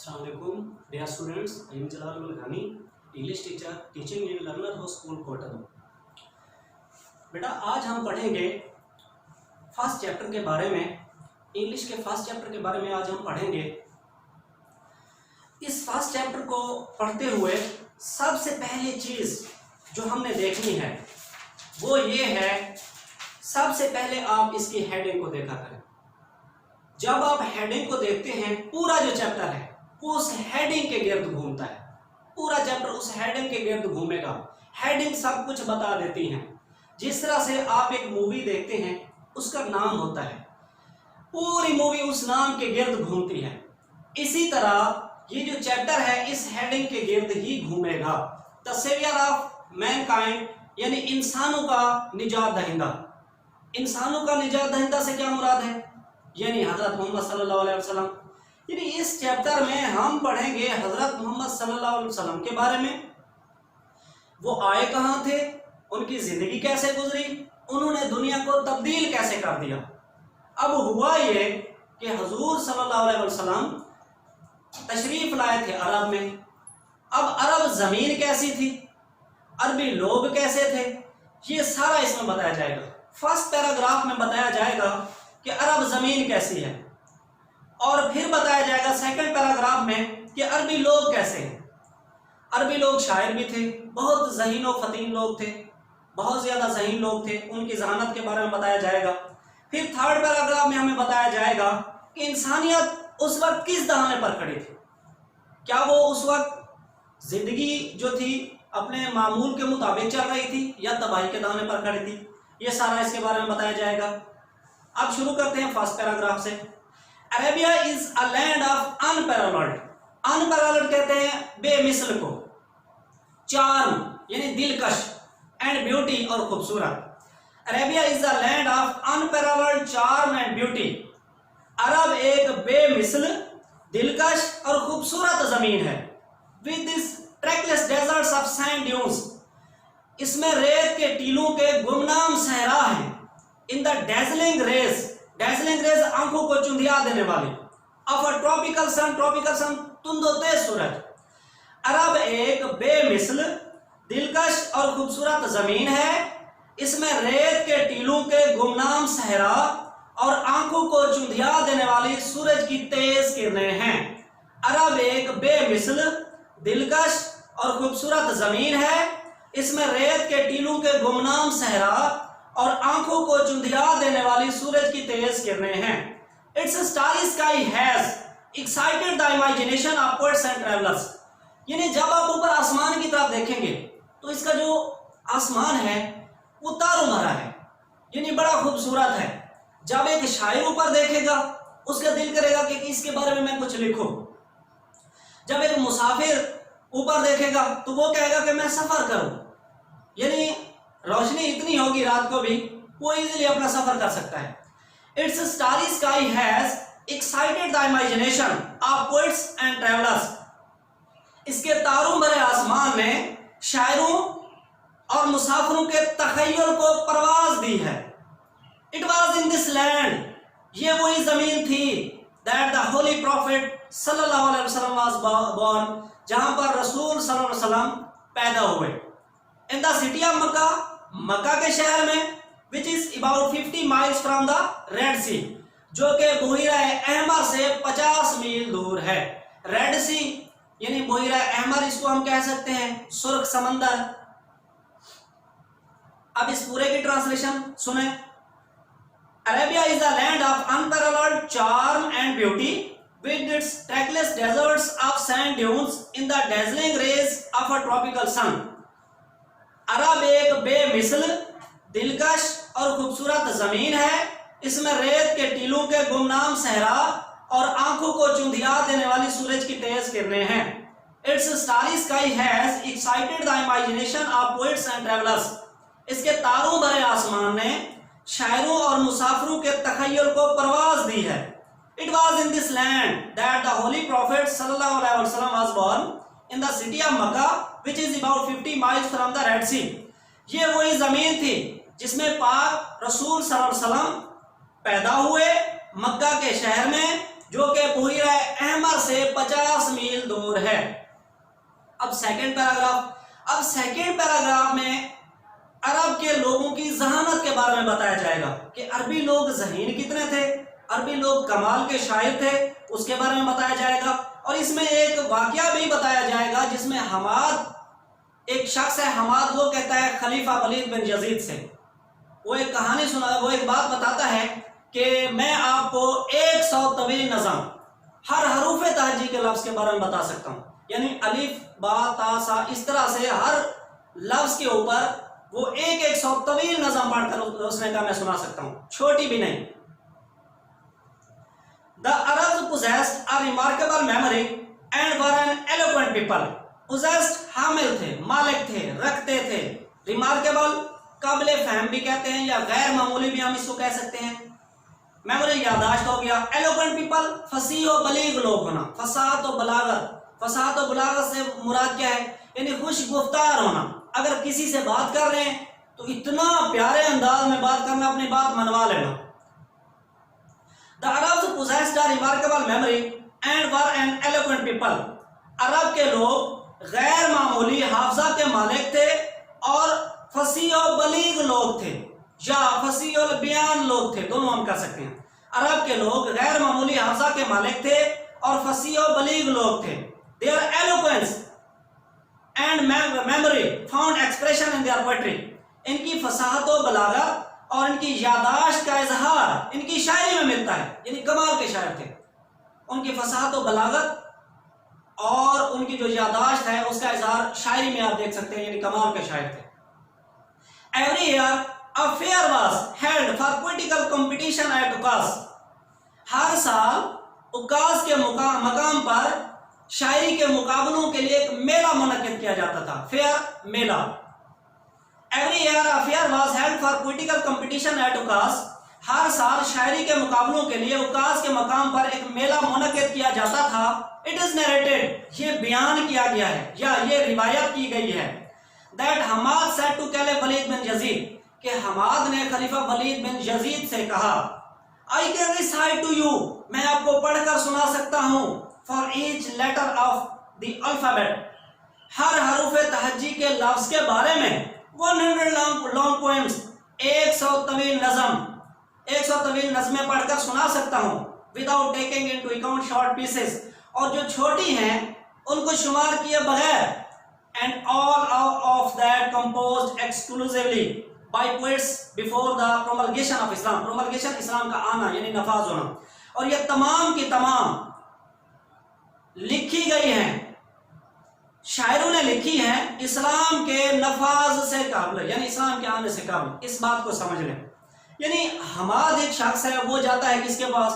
Assalamualaikum, dear students. I am Jalalul Ghani, English teacher, teaching in Learner House School, cotton. बेटा आज हम पढ़ेंगे first chapter के बारे में। इंग्लिश के फर्स्ट चैप्टर के बारे में आज हम पढ़ेंगे। इस फर्स्ट चैप्टर को पढ़ते हुए सबसे पहली चीज जो हमने देखनी है वो ये है, सबसे पहले आप इसकी हेडिंग को देखा करें। जब आप हेडिंग को देखते हैं, पूरा जो चैप्टर है वो उस हेडिंग के गिर्द घूमता है। पूरा चैप्टर उस हेडिंग के गिर्द घूमेगा। हेडिंग सब कुछ बता देती है। जिस तरह से आप एक मूवी देखते हैं, उसका नाम होता है, पूरी मूवी उस नाम के गिर्द घूमती है। इसी तरह ये जो चैप्टर है इस हेडिंग के गिर्द ही घूमेगा। द सेवियर ऑफ मैनकाइंड, यानी इंसानों का निजात दहिंदा। इंसानों का निजात दहिंदा से क्या मुराद है? यानी हजरत मोहम्मद सल्लल्लाहु अलैहि वसल्लम। यानी इस चैप्टर में हम पढ़ेंगे हजरत मोहम्मद सल्लल्लाहु अलैहि वसल्लम के बारे में। वो आए कहाँ थे, उनकी जिंदगी कैसे गुजरी, उन्होंने दुनिया को तब्दील कैसे कर दिया। अब हुआ ये कि हुजूर सल्लल्लाहु अलैहि वसल्लम तशरीफ लाए थे अरब में। अब अरब जमीन कैसी थी, अरबी लोग कैसे थे, ये सारा इसमें बताया जाएगा। फर्स्ट पैराग्राफ में बताया जाएगा कि अरब जमीन कैसी है, और फिर बताया जाएगा सेकंड पैराग्राफ में कि अरबी लोग कैसे हैं। अरबी लोग शायर भी थे, बहुत ज़हीन व फतीन लोग थे, बहुत ज़्यादा ज़हीन लोग थे। उनकी जहानत के बारे में बताया जाएगा। फिर थर्ड पैराग्राफ में हमें बताया जाएगा कि इंसानियत उस वक्त किस दहाने पर खड़ी थी। क्या वो उस वक्त जिंदगी जो थी अपने मामूल के मुताबिक चल रही थी या तबाही के दहाने पर खड़ी थी। ये सारा इसके बारे में बताया जाएगा। अब शुरू करते हैं फर्स्ट पैराग्राफ से। Arabia is a land of unparalleled. Unparalleled कहते हैं बेमिसल को, चार्म यानी दिलकश, एंड ब्यूटी और खूबसूरत। Arabia is a land of unparalleled charm and beauty. अरब एक बेमिसल, दिलकश और खूबसूरत जमीन है। With this trackless deserts of sand dunes, इसमें रेत के टीलों के गुमनाम सहरा हैं। In the dazzling rays, dazzling rays आंखों को चुंधिया देने वाली, of a tropical sun, tropical sun तुंदो तेज सूरज। अरब एक बेमिसल, दिलकश और खूबसूरत जमीन है। इसमें रेत के टीलों के गुमनाम सहरा और आंखों को चुंधिया देने वाली सूरज की तेज किरणें हैं। अरब एक बेमिसल, दिलकश और खूबसूरत जमीन है। इसमें रेत के टीलों के गुमनाम सहरा और आंखों को चुंधिया देने वाली सूरज की तेज किरणें हैं। It's starry sky has excited the imagination of poets and travellers. यानी जब आप ऊपर आसमान की तरफ देखेंगे तो इसका जो आसमान है वो तारों भरा है, यानी बड़ा खूबसूरत है। जब एक शायर ऊपर देखेगा उसका दिल करेगा कि इसके बारे में मैं कुछ लिखूं। जब एक मुसाफिर ऊपर देखेगा तो वो कहेगा कि मैं सफर करूं, यानी रोशनी इतनी होगी रात को भी वो इजीली अपना सफर कर सकता है। It's starry sky has excited the imagination of poets and travellers. इसके तारों भरे आसमान ने शायरों और मुसाफिरों के तखय्युल को परवाज दी है। It was in this land, ये वही जमीन थी, दैट द होली प्रॉफिट सल्लल्लाहु अलैहि वसल्लम वाज बोर्न, जहां पर रसूल सल्लल्लाहु अलैहि वसल्लम पैदा हुए। In the city of Mecca, Mecca के शहर में, which is about 50 miles from the Red Sea, जो कि बुहिरा अहमर से 50 मील दूर है। रेड सी यानी बुहिरा अहमर, इसको हम कह सकते हैं सुर्ख समंदर। अब इस पूरे की ट्रांसलेशन सुने। Arabia is the land of unparalleled charm and beauty with its trackless deserts of sand dunes in the dazzling rays of a tropical sun. अरब एक बेमिसल, दिलकश और खूबसूरत जमीन है। इसमें रेत के टीलों के गुमनाम सहरा और आंखों को चुंधिया देने वाली सूरज की तेज किरणें हैं। Its starry sky has excited the imagination of poets and travelers. इसके तारों भरे आसमान ने शायरों और मुसाफिरों के तखय्युल को परवाज दी है। It was in this land that the holy prophet sallallahu alaihi wasallam was born in the city of Makkah, which is about 50 miles from the Red Sea. ये वही जमीन थी जिसमें पाक रसूल सल्लल्लाहु अलैहि वसल्लम पैदा हुए, मक्का के शहर में, جو کہ بحیرہ احمر سے 50 میل دور ہے۔ اب سیکنڈ پیراگراف میں عرب کے لوگوں کی ذہانت کے بارے میں بتایا جائے گا کہ عربی لوگ ذہین کتنے تھے، عربی لوگ کمال کے شاعر تھے، اس کے بارے میں بتایا جائے گا۔ اور اس میں ایک واقعہ بھی بتایا جائے گا جس میں حماد، ایک شخص ہے حماد، وہ کہتا ہے خلیفہ ولید بن یزید سے، وہ ایک کہانی سنا، وہ ایک بات بتاتا ہے کہ میں آپ کو 100 طویل نظم ہر حروف تہجی کے لفظ کے بارے میں بتا سکتا ہوں، یعنی الف با تا سا، اس طرح سے ہر لفظ کے اوپر وہ 100 طویل نظم پڑھ کر اس نے کہا میں سنا سکتا ہوں، چھوٹی بھی نہیں۔ The Arabs possessed a remarkable memory and were an eloquent people. Possessed حامل تھے، مالک تھے، رکھتے تھے۔ Remarkable قابل فہم بھی کہتے ہیں یا غیر معمولی بھی ہم اس کو کہہ سکتے ہیں۔ میموری یادداشت ہو گیا۔ Eloquent people فصیح و بلیغ لوگ ہونا، فصاحت و بلاغت، فصاحت و بلاغت سے مراد کیا ہے؟ یعنی خوش گفتار ہونا، اگر کسی سے بات کر رہے ہیں تو اتنا پیارے انداز میں بات کرنا، اپنی بات منوا لینا۔ The Arabs possessed a remarkable memory and were an eloquent people. عرب کے لوگ غیر معمولی حافظہ کے مالک تھے اور فصیح و بلیغ لوگ تھے، یا فصیح البیان لوگ تھے، دونوں ہم کر سکتے ہیں۔ عرب کے لوگ غیر معمولی حافظہ کے مالک تھے اور فصیح و بلیغ لوگ تھے۔ Their eloquence and memory found expression in their poetry. ان کی فصاحت و بلاغت اور ان کی یادداشت کا اظہار ان کی شاعری میں ملتا ہے، یعنی کمال کے شاعر تھے۔ ان کی فصاحت و بلاغت اور ان کی جو یادداشت ہے اس کا اظہار شاعری میں آپ دیکھ سکتے ہیں، یعنی کمال کے شاعر تھے۔ Every year a fair was held for political competition at Ukaz. ہر سال اکاز کے مقام پر شاعری کے مقابلوں کے لیے ایک میلہ منعقد کیا جاتا تھا، فیئر، میلہ۔ Every year a fair was held for political competition at Ukaz. ہر سال شاعری کے مقابلوں کے لیے اکاز کے مقام پر ایک میلہ منعقد کیا جاتا تھا۔ It is narrated، یہ بیان کیا گیا ہے یا یہ روایت کی گئی ہے، that Hammad said to Caliph ولید بن یزید، کہ حماد نے خلیفہ ولید بن یزید سے کہا I can recite to you، میں آپ کو پڑھ کر سنا سکتا ہوں، for each letter of the alphabet، ہر حروف تہجی کے لفظ کے بارے میں 100 long poems، 100 طویل نظم، 100 طویل نظمیں پڑھ کر سنا سکتا ہوں، without taking into account short pieces، اور جو چھوٹی ہیں ان کو شمار کیے بغیر، and all of that composed exclusively by poets before the promulgation of Islam، promulgation اسلام کا آنا یعنی نفاذ ہونا، اور یہ تمام کی تمام لکھی گئی ہیں، شاعروں نے لکھی ہیں اسلام کے نفاذ سے قبل، یعنی اسلام کے آنے سے قبل۔ اس بات کو سمجھ لیں، یعنی حماد ایک شخص ہے، وہ جاتا ہے کس کے پاس؟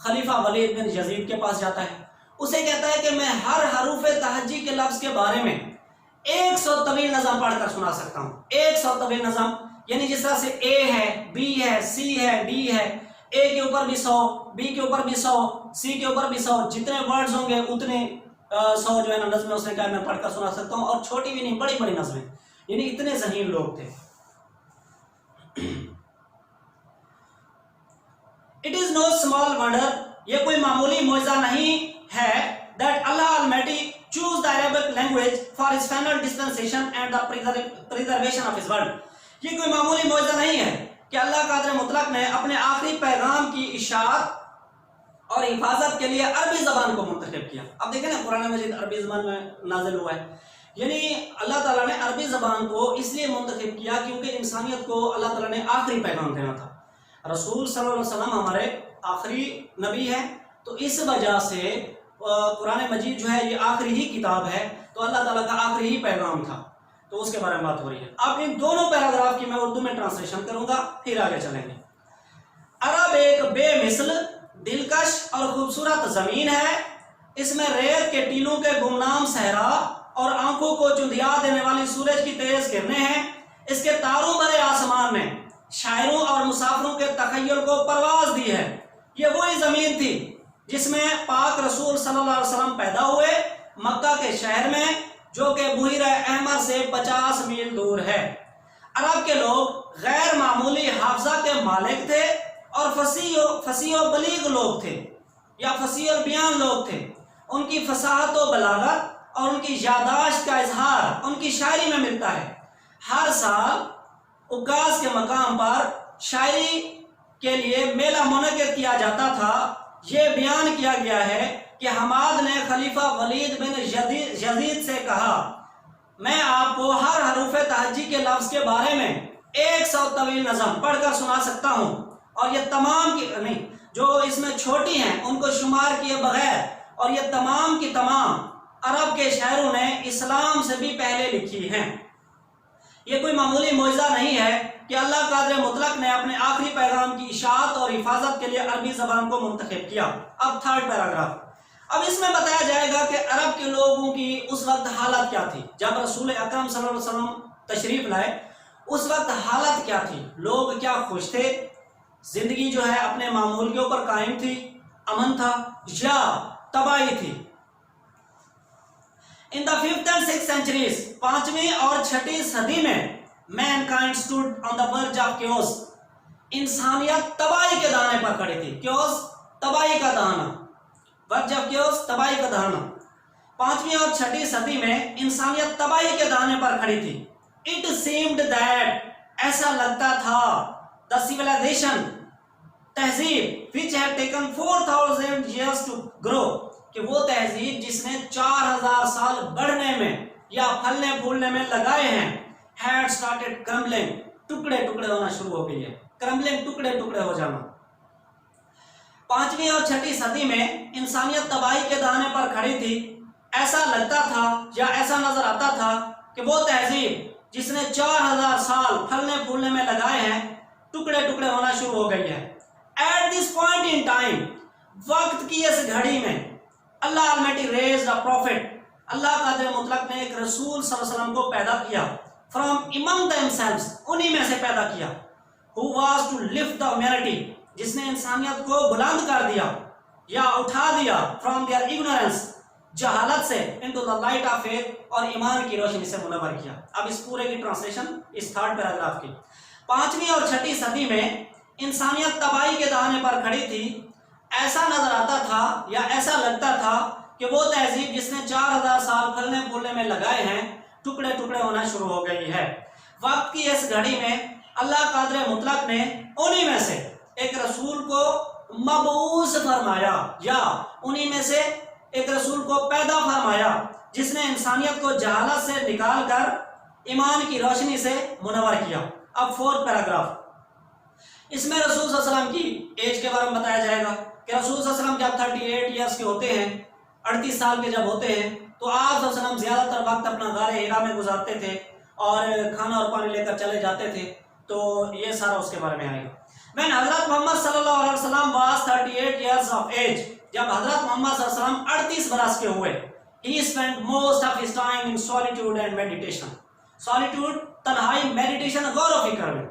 خلیفہ ولید بن یزید کے پاس جاتا ہے، اسے کہتا ہے کہ میں ہر حروف تہجی کے لفظ کے بارے میں 100 طویل نظم پڑھ کر سنا سکتا ہوں۔ 100 طویل نظم یعنی جس طرح سے اے ہے، بی ہے، سی ہے، ڈی ہے، اے کے اوپر بھی 100، بی کے اوپر بھی 100، سی کے اوپر بھی 100، جتنے ورڈز ہوں گے اتنے 100 جو ہے نا نظمیں اس نے کہا میں پڑھ کر سنا سکتا ہوں، اور چھوٹی بھی نہیں، بڑی بڑی نظمیں، یعنی اتنے ذہین لوگ تھے۔ It is no small wonder، یہ کوئی معمولی معجزہ نہیں ہے، that Allah Almighty choose the Arabic language for His final dispensation and the preservation of His word۔ یہ کوئی معمولی معجزہ نہیں ہے کہ اللہ قادر مطلق نے اپنے آخری پیغام کی اشاعت اور حفاظت کے لیے عربی زبان کو منتخب کیا۔ اب دیکھیں نا قرآن مجید عربی زبان میں نازل ہوا ہے، یعنی اللہ تعالیٰ نے عربی زبان کو اس لیے منتخب کیا کیونکہ انسانیت کو اللہ تعالیٰ نے آخری پیغام دینا تھا۔ رسول صلی اللہ علیہ وسلم ہمارے آخری نبی ہے، تو اس وجہ سے قرآن مجید جو ہے یہ آخری ہی کتاب ہے، تو اللہ تعالیٰ کا آخری ہی پیغام تھا، تو اس کے بارے میں بات ہو رہی ہے۔ اب ان دونوں پیراگراف کی میں اردو میں ٹرانسلیشن کروں گا، پھر آگے چلیں گے۔ عرب ایک بے مثل، دلکش اور خوبصورت زمین ہے، اس میں ریت کے ٹیلوں کے گمنام صحرا اور آنکھوں کو چندیا دینے والی سورج کی تیز کرنیں ہیں، اس کے تاروں بھرے آسمان نے شاعروں اور مسافروں کے تخیل کو پرواز دی ہے۔ یہ وہی زمین تھی جس میں پاک رسول صلی اللہ علیہ وسلم پیدا ہوئے، مکہ کے شہر میں، جو کہ بحیرہ احمر سے 50 میل دور ہے۔ عرب کے لوگ غیر معمولی حافظہ کے مالک تھے اور فصیح و بلیغ لوگ تھے۔ یا فصیح البیان لوگ تھے. ان کی فصاحت و بلاغت اور ان کی یادداشت کا اظہار ان کی شاعری میں ملتا ہے. ہر سال عکاظ کے مقام پر شاعری کے لیے میلہ منعقد کیا جاتا تھا. یہ بیان کیا گیا ہے کہ حماد نے خلیفہ ولید بن یزید سے کہا میں آپ کو ہر حروف تہجی کے لفظ کے بارے میں 100 طویل نظم پڑھ کر سنا سکتا ہوں، اور یہ تمام کی نہیں جو اس میں چھوٹی ہیں ان کو شمار کیے بغیر، اور یہ تمام کی تمام عرب کے شاعروں نے اسلام سے بھی پہلے لکھی ہیں. یہ کوئی معمولی معجزہ نہیں ہے کہ اللہ قادر مطلق نے اپنے آخری پیغام کی اشاعت اور حفاظت کے لیے عربی زبان کو منتخب کیا. اب تھرڈ پیراگراف. اب اس میں بتایا جائے گا کہ عرب کے لوگوں کی اس وقت حالت کیا تھی. جب رسول اکرم صلی اللہ علیہ وسلم تشریف لائے اس وقت حالت کیا تھی؟ لوگ کیا خوش تھے؟ زندگی جو ہے اپنے معمول کے اوپر قائم تھی، امن تھا، یا تباہی تھی؟ In the 5th and 6th centuries, 5ویں اور 6ٹھی صدی میں mankind stood on the verge of chaos. انسانیت تباہی کے دہانے پر کھڑی تھی. chaos تباہی کا دہانا، verge of chaos تباہی کا دہانا. 5ویں اور 6ٹھی صدی میں انسانیت تباہی کے دہانے پر کھڑی تھی. It seemed that ایسا لگتا تھا the civilization تہذیب which had taken 4000 years to grow کہ وہ تہذیب جس نے 4000 سال بڑھنے میں یا پھلنے پھولنے میں لگائے ہیں had started crumbling ٹکڑے ٹکڑے ہونا شروع ہو گئی ہے. crumbling ٹکڑے ٹکڑے ہو جانا. 5ویں اور 6ٹھی صدی میں انسانیت تباہی کے دہانے پر کھڑی تھی. ایسا لگتا تھا یا ایسا نظر آتا تھا کہ وہ تہذیب جس نے 4000 سال پھلنے پھولنے میں لگائے ہیں ٹکڑے ٹکڑے ہونا شروع ہو گئی ہے. At this point in time وقت کی اس گھڑی میں اللہ Almighty raised a prophet. اللہ قادر مطلق نے ایک رسول صلی اللہ علیہ وسلم کو پیدا کیا. From among themselves انہی میں سے پیدا کیا. Who was to lift the humanity جس نے انسانیت کو بلند کر دیا یا اٹھا دیا from their ignorance جہالت سے into the light of faith اور ایمان کی روشنی سے منور کیا. اب اس پورے کی ٹرانسلیشن اس تھرڈ پیراگراف کی. 5ویں اور 6ٹھی صدی میں انسانیت تباہی کے دہانے پر کھڑی تھی. ایسا نظر آتا تھا یا ایسا لگتا تھا کہ وہ تہذیب جس نے 4000 سال پھلنے پھولنے میں لگائے ہیں ٹکڑے ٹکڑے ہونا شروع ہو گئی ہے. وقت کی اس گھڑی میں اللہ قادر مطلق نے انہی میں سے ایک رسول کو مبعوث فرمایا یا انہی میں سے ایک رسول کو پیدا فرمایا جس نے انسانیت کو جہالت سے نکال کر ایمان کی روشنی سے منور کیا. اب 4th پیراگراف. اس میں رسول صلی اللہ علیہ وسلم کی ایج کے بارے میں بتایا جائے گا کہ رسول صلی اللہ علیہ وسلم جب 38 ایئرس کے ہوتے ہیں، 38 سال کے جب ہوتے ہیں تو آپ صلی اللہ علیہ وسلم زیادہ تر وقت اپنا غار ہرا میں گزارتے تھے اور کھانا اور پانی لے کر چلے جاتے تھے. تو یہ سارا اس کے بارے میں آئے گا. When حضرت محمد صلی اللہ علیہ وسلم was 38 years of age جب حضرت محمد صلی اللہ علیہ وسلم 38 برس کے ہوئے he spent most of his time in solitude and meditation. solitude تنہائی، میڈیٹیشن، غور و فکر میں.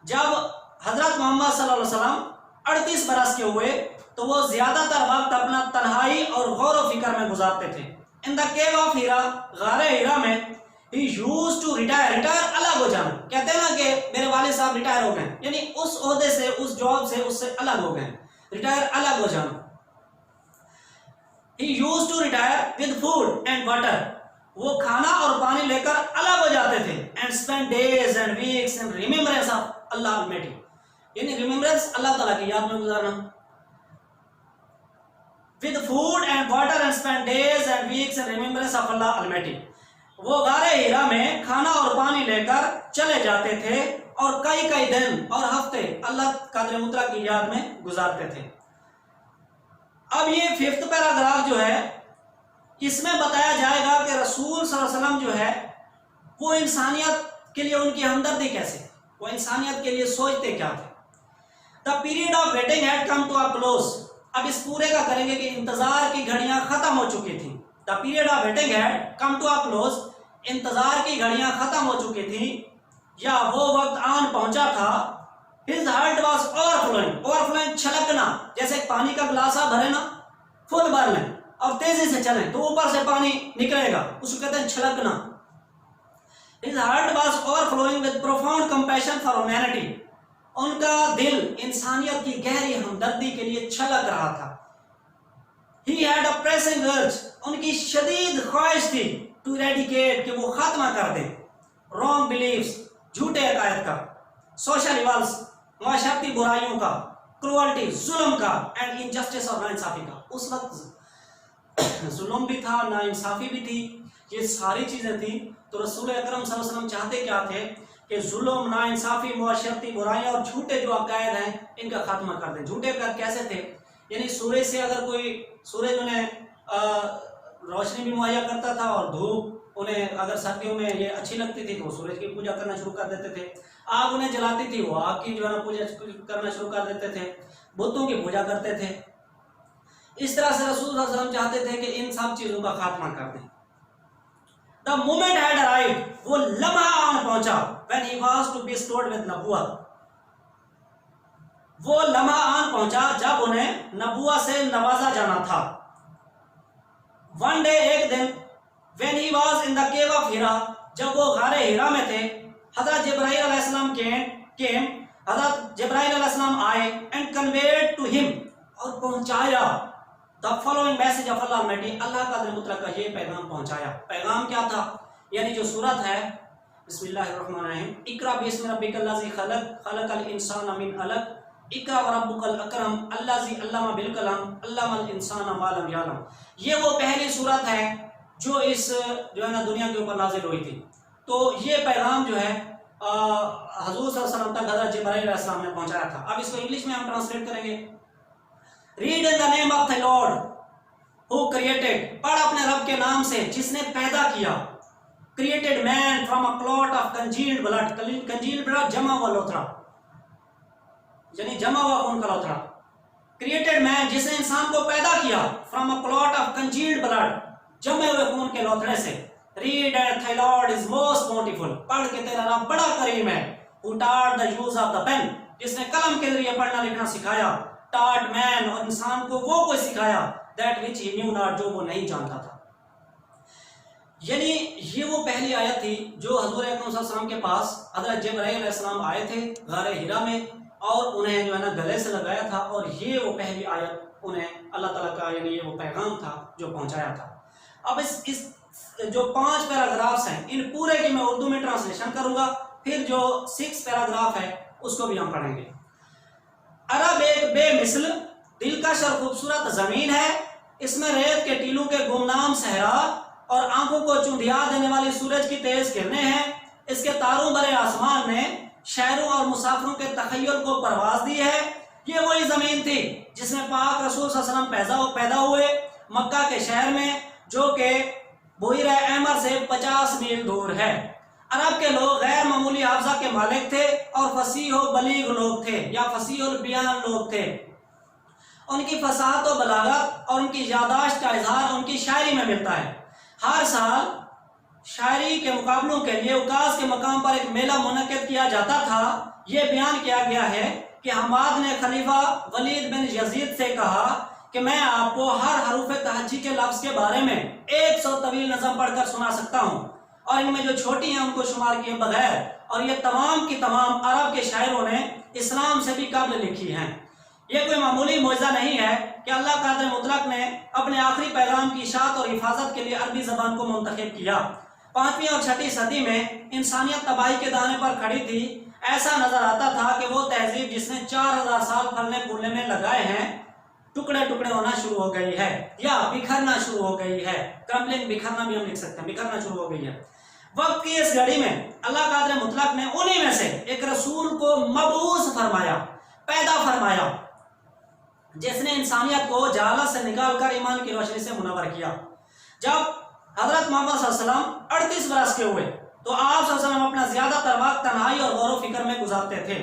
جب حضرت محمد صلی اللہ علیہ وسلم 38 برس کے ہوئے تو وہ زیادہ تر وقت اپنا تنہائی اور غور و فکر میں گزارتے تھے. In the cave of Hira غار ہیرا میں he used to retire الگ ہو جانا. کہتے ہیں نا کہ میرے والد صاحب ریٹائر ہو گئے، یعنی اس عہدے سے، اس جاب سے، اس سے الگ ہو گئے. ریٹائر الگ ہو جانا. He used to retire with food and water. وہ کھانا اور پانی لے کر الگ ہو جاتے تھے. And spend days and weeks in remembrance of Allah Almighty. یعنی ریممبرنس اللہ تعالیٰ کی یاد میں گزارنا. With food and water and spend days and weeks in remembrance of Allah Almighty. وہ غار ہیرا میں کھانا اور پانی لے کر چلے جاتے تھے اور کئی کئی دن اور ہفتے اللہ قادر مطلق کی یاد میں گزارتے تھے. اب یہ 5th پیراگراف جو ہے اس میں بتایا جائے گا کہ رسول صلی اللہ علیہ وسلم جو ہے وہ انسانیت کے لیے ان کی ہمدردی کیسے، وہ انسانیت کے لیے سوچتے کیا تھے. The period of waiting had come to a close. اب اس پورے کا کریں گے کہ انتظار کی گھڑیاں ختم ہو چکی تھیں. The period of waiting had come to a close. انتظار کی گھڑیاں ختم ہو چکی تھیں یا وہ وقت آن پہنچا تھا. His heart was overflowing. overflowing چھلکنا، جیسے پانی کا گلاسا بھرے نا، فل بھر لیں اور تیزی سے چلیں تو اوپر سے پانی نکلے گا، اس کو کہتے ہیں چھلکنا. His heart was overflowing with profound compassion for humanity. ان کا دل انسانیت کی گہری ہمدردی کے لیے چھلک رہا تھا. He had a pressing urge, उनकी शदीद ख्वाहिश थी to eradicate, कि वो खात्मा कर दें wrong beliefs, झूठे अकायद का, social evils, माशरती बुराइयों का, cruelty, जुल्म का, and injustice और नाइंसाफी का। उस वक्त जुल्म भी था, नाइंसाफी भी थी, ये सारी चीजें थी। तो रसूल अकरम सल्लल्लाहु अलैहि वसल्लम चाहते क्या थे कि जुल्म, नाइंसाफी, मुआशरती बुराइयां और झूठे जो अकायद हैं इनका खात्मा कर दें। झूठे अकायद कैसे थे? यानी सूरज से अगर कोई, सूरज उन्हें रोशनी भी मुहैया करता था और धूप उन्हें अगर सर्दियों में ये अच्छी लगती थी तो वो सूरज की पूजा करना शुरू कर देते थे। आग उन्हें जलाती थी, वो आग की जो है ना पूजा करना शुरू कर देते थे, बुतों की पूजा करते थे। इस तरह से रसूल सल्लल्लाहु अलैहि वसल्लम चाहते थे कि इन सब चीजों का खात्मा कर दें। The moment had arrived, वो लम्हा आन पहुंचा, when he was to be bestowed with नबुवत, वो लम्हा आन पहुंचा जब उन्हें नबुवत से नवाजा जाना था। One day, एक दिन, when he was in the cave of Hira, जब वो गारे हिरा में थे, हज़रत जिब्राइल अलैहिस्सलाम came, हज़रत जिब्राइल अलैहिस्सलाम आए and conveyed to him, और पहुंचाया The following message of Allah Almighty, अल्लाह का मुतलक का ये पैगाम पहुंचाया। पैगाम क्या था? यानी जो सूरत है, बिस्मिल्लाहिर्रहमानिर्रहीम, इकरा बिस्मि रब्बिकल्लज़ी खलक़, खलक़ल इंसाना मिन अलक़, इकरा व रब्बुकल अकरम, अल्लज़ी अल्लमा बिल कलम, अल्लमल इंसाना मा लम यअलम। ये वो पहली सूरत है जो इस जो है ना दुनिया के ऊपर नाजिल हुई थी। तो ये पैगाम जो है हुज़ूर सल्लल्लाहु अलैहि वसल्लम तक हज़रत जिब्राइल अलैहिस्सलाम ने पहुंचाया था। अब इसको इंग्लिश में हम ट्रांसलेट करेंगे। Read in the name of the Lord who created, पढ़ अपने रब के नाम से जिसने पैदा किया। Created man from a clot of congealed blood, congealed blood जमा हुआ लोथड़ा, यानी जमा हुआ खून का लोथड़ा। Created man, जिसने इंसान को पैदा किया, from a clot of congealed blood, जमे हुए खून के लोथड़े से। Read and thy Lord is most bountiful, पढ़ के तेरा रब बड़ा करीम है। Who taught the use of the pen, जिसने कलम के जरिए पढ़ना लिखना सिखाया। Taught man, और इंसान को वो कोई सिखाया, that which he knew not, जो वो नहीं जानता था। यानी ये वो पहली आयत थी जो हज़रत अकरम सल्लल्लाहु अलैहि वसल्लम के पास हज़रत जिब्राइल अलैहिस्सलाम आए थे गारे हिरा में और उन्हें जो है ना गले से लगाया था, और ये वो पहली आयत उन्हें अल्लाह ताला का यानी ये वो पैगाम था जो पहुंचाया था। अब इस जो 5 पैराग्राफ्स हैं इन पूरे की मैं उर्दू में ट्रांसलेशन करूंगा, फिर जो 6 पैराग्राफ है उसको भी हम पढ़ेंगे। अरब एक बेमिसल, दिलकश और खूबसूरत जमीन है। इसमें रेत के टीलों के गुमनाम सहरा और आंखों को चुंधिया देने वाली सूरज की तेज किरणें हैं। इसके तारों भरे आसमान ने शहरों और मुसाफिरों के तखय्युल को परवाज दी है। ये वही जमीन थी जिसमें पाक रसूल सल्लल्लाहु अलैहि वसल्लम पैदा हुए, मक्का के शहर में, जो कि बुहिरा अहमर से 50 मील दूर है। अरब के लोग गैर मामूली हाफजा के मालिक थे और फसीह व बलीग लोग थे या फसीह व बयान लोग थे। उनकी फसाहत व बलागत और उनकी यादाश्त का इजहार उनकी शायरी में मिलता है। हर साल शायरी के मुकाबलों के लिए उकास के मकाम पर एक मेला मुनक्किद किया जाता था। यह बयान किया गया है कि हमाद ने खलीफा वलीद बिन यजीद से कहा कि मैं आपको हर हरूफ तहज्जी के लफ्ज के बारे में 100 तवील नज़म पढ़कर सुना सकता हूँ, और इनमें जो छोटी हैं उनको शुमार किए बगैर, और ये तमाम की तमाम अरब के शायरों ने इस्लाम से भी कबल लिखी हैं। ये कोई मामूली मौजज़ा नहीं है कि अल्लाह कादिर मुतलक ने अपने आखिरी पैगाम की इशाअत और हिफाजत के लिए अरबी ज़बान को मुंतखब किया। 5वीं और 6वीं सदी में इंसानियत तबाही के दाने पर खड़ी थी। ऐसा नजर आता था कि वो तहजीब जिसने 4000 साल फलने फूलने में लगाए हैं टुकड़े टुकड़े होना शुरू हो गई है या बिखरना शुरू हो गई है। क्रम्बलिंग, बिखरना भी हम लिख सकते हैं, बिखरना शुरू हो गई है। वक्त की इस घड़ी में अल्लाह कादिर मुतलक ने उन्हीं में से एक रसूल को मबूस फरमाया, पैदा फरमाया, जिसने इंसानियत को जहालत से निकालकर ईमान की रोशनी से मुनव्वर किया। जब हजरत मोहम्मद सल्लल्लाहु अलैहि वसल्लम 38 बरस के हुए तो आप सल्लल्लाहु अलैहि वसल्लम अपना ज्यादातर वक्त तन्हाई और गौर फिक्र में गुजारते थे।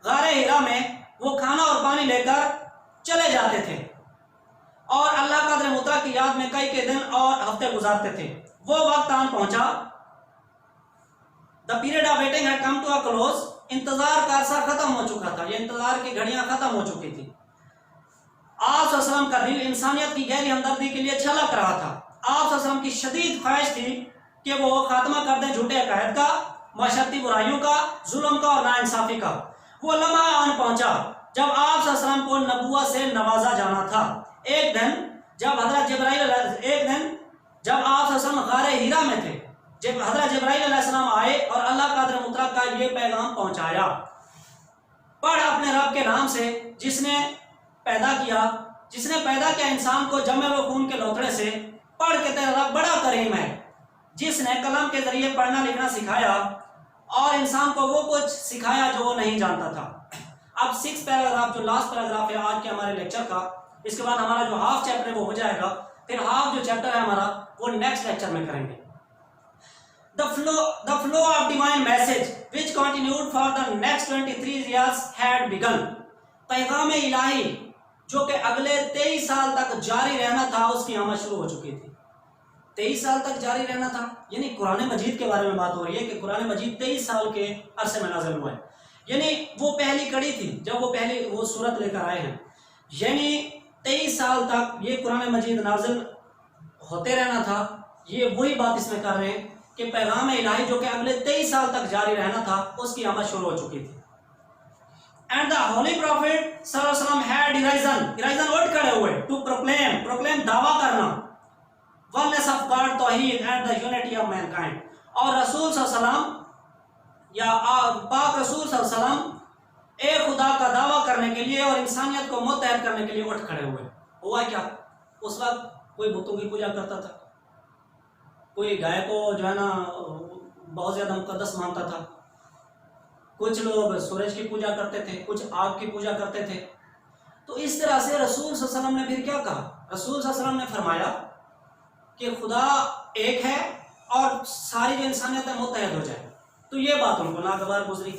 गारे हिरा में वो खाना और पानी लेकर चले जाते थे और अल्लाह कादिर मुतलक की याद में कई के दिन और हफ्ते गुजारते थे। वो वक्त आन पहुंचा, the period of waiting had come to a close, इंतजार का अरसा खत्म हो चुका था, ये इंतजार की घड़ियां खत्म हो चुकी थी। आप सल्लल्लाहु अलैहि वसल्लम का दिल इंसानियत की गहरी हमदर्दी के लिए छलक रहा था। आप सल्लल्लाहु अलैहि वसल्लम की शदीद ख्वाहिश थी कि वो खात्मा कर दें झूठे अकायद का, माशरती बुराइयों का, जुल्म का और नाइंसाफी का। वो लम्हा आन पहुंचा जब आप सल्लल्लाहु अलैहि वसल्लम को नबुव्वत से नवाजा जाना था। एक दिन जब हजरत जिब्राइल एक दिन जब आप गारे हीरा में थे, जब हजरत जिब्राइल अलैहिस्सलाम आए और अल्लाह कादर मुतलक का ये पैगाम पहुंचाया, पढ़ अपने रब के नाम से जिसने पैदा किया इंसान को जमे व खून के लोथड़े से, पढ़ के तेरा रब बड़ा करीम है जिसने कलम के जरिए पढ़ना लिखना सिखाया और इंसान को वो कुछ सिखाया जो वो नहीं जानता था। अब 6 पैराग्राफ जो लास्ट पैराग्राफ है आज के हमारे लेक्चर का, इसके बाद हमारा जो हाफ चैप्टर है वो हो जाएगा, फिर हाफ जो चैप्टर है हमारा वो नेक्स्ट लेक्चर में करेंगे। The flow of divine message which continued for the next 23 years had begun. पैगाम इलाही जो कि अगले 23 साल तक जारी रहना था उसकी आमद शुरू हो चुकी थी। 23 साल तक जारी रहना था, यानी कुरान मजीद के बारे में बात हो रही है कि कुरान मजीद 23 साल के अरसे में नाज़िल हुआ है, यानी वो पहली कड़ी थी जब वो पहली वो सूरत लेकर आए हैं, यानी 23 साल तक ये कुरान मजीद नाज़िल होते रहना था। ये वही बात इसमें कर रहे हैं कि पैगाम इलाही जो कि अगले 23 साल तक जारी रहना था उसकी आमद शुरू हो चुकी थी। एंड द होली प्रॉफिट सल्लल्लाहु अलैहि वसल्लम हैड इराइजन वर्ड खड़े हुए टू प्रोक्लेम दावा करना वननेस ऑफ गॉड तौहीद and the unity of mankind, और रसूल सल्लल्लाहु अलैहि वसल्लम या पाक रसूल सल्लल्लाहु अलैहि वसल्लम एक खुदा का दावा करने के लिए और इंसानियत को मुत्तहद करने के लिए उठ खड़े हुए। हुआ क्या, उस वक्त कोई बुतों की पूजा करता था, कोई गाय को जो है ना बहुत ज़्यादा मुकद्दस मानता था, कुछ लोग सूरज की पूजा करते थे, कुछ आग की पूजा करते थे। तो इस तरह से रसूल सल्लल्लाहु अलैहि वसल्लम ने फिर क्या कहा, रसूल सल्लल्लाहु अलैहि वसल्लम ने फरमाया कि खुदा एक है और सारी जो इंसानियत है मुत्तहद हो जाए। तो ये बात उनको नागवार गुजरी।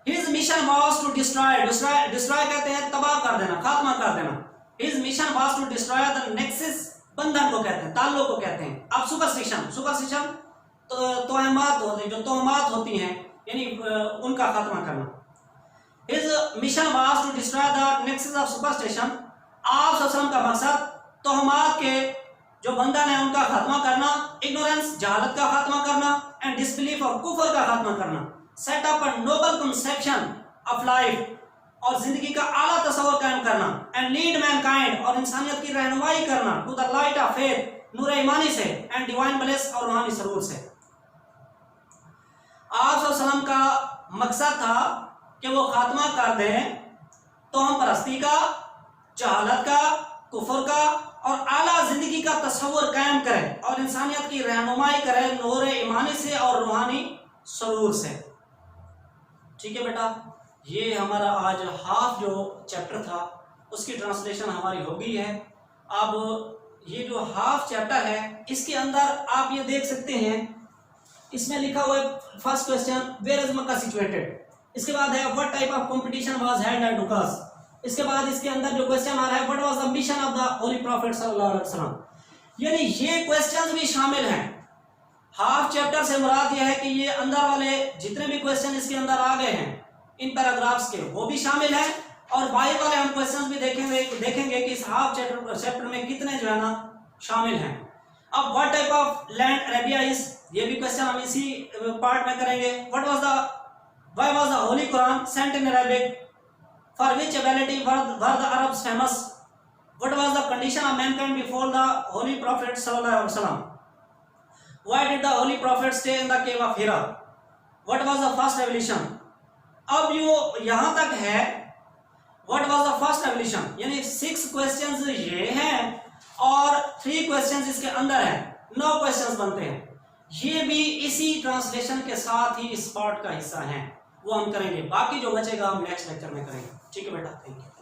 His mission was to destroy कहते हैं तबाह कर देना, खात्मा कर देना। His mission was to destroy the nexus, बंधन को कहते हैं, ताल्लुक को कहते हैं। अब सुपरस्टिशन तो तोहमात होती हैं, यानी उनका खात्मा करना। His mission was to destroy the nexus of superstition, आप सल्लल्लाहु का मकसद तोहमात के जो बंधन है उनका खात्मा करना, इग्नोरेंस जहालत का खात्मा करना, एंड डिसबिलीफ और कुफर का खात्मा करना, set up a Nobel conception of life और जिंदगी का आला तस्वर कायम करना, एंड लीड मैनकाइंड और इंसानियत की रहनुमाई करना to the light of faith, नूर ईमानी से, एंड डिवाइन ब्लेस और रूहानी सरूर से। आप सल्लल्लाहु का मकसद था कि वो खात्मा कर दें तोहम परस्ती का, जहालत का, कुफर का और आला जिंदगी का तस्वर कायम करें और इंसानियत की रहनुमाई करें नूर ईमानी से और रूहानी सरूर से। ठीक है बेटा, ये हमारा आज हाफ जो चैप्टर था उसकी ट्रांसलेशन हमारी हो गई है। अब ये जो हाफ चैप्टर है इसके अंदर आप ये देख सकते हैं, इसमें लिखा हुआ है first question where is Mecca situated, इसके बाद है what type of competition was held at Ukaz, इसके बाद इसके अंदर जो क्वेश्चन आ रहा है what was the mission of the holy prophet सल्लल्लाहु अलैहि वसल्लम, यानी ये क्वेश्चंस भी शामिल हैं। हाफ चैप्टर से मुराद यह है कि ये अंदर वाले जितने भी क्वेश्चन इसके अंदर आ गए हैं इन पैराग्राफ्स के वो भी शामिल हैं, और बाहर वाले हम क्वेश्चंस भी देखेंगे कि इस हाफ चैप्टर में कितने जो है ना शामिल हैं। अब what type of land Arabia is, ये भी क्वेश्चन हम इसी पार्ट में करेंगे। Why was the holy Quran sent in Arabic, for which ability were the Arabs famous, what was the condition of mankind before the holy prophet सल्लल्लाहु अलैहि वसल्लम, why did the holy prophet stay in the cave of Hira, what was the first revelation। अब यो यहां तक है what was the first revelation, यानी 6 questions ये हैं और 3 क्वेश्चंस इसके अंदर हैं, 9 क्वेश्चंस बनते हैं। ये भी इसी ट्रांसलेशन के साथ ही इस पार्ट का हिस्सा हैं, वो हम करेंगे। बाकी जो बचेगा हम नेक्स्ट लेक्चर में करेंगे। ठीक है बेटा, थैंक यू।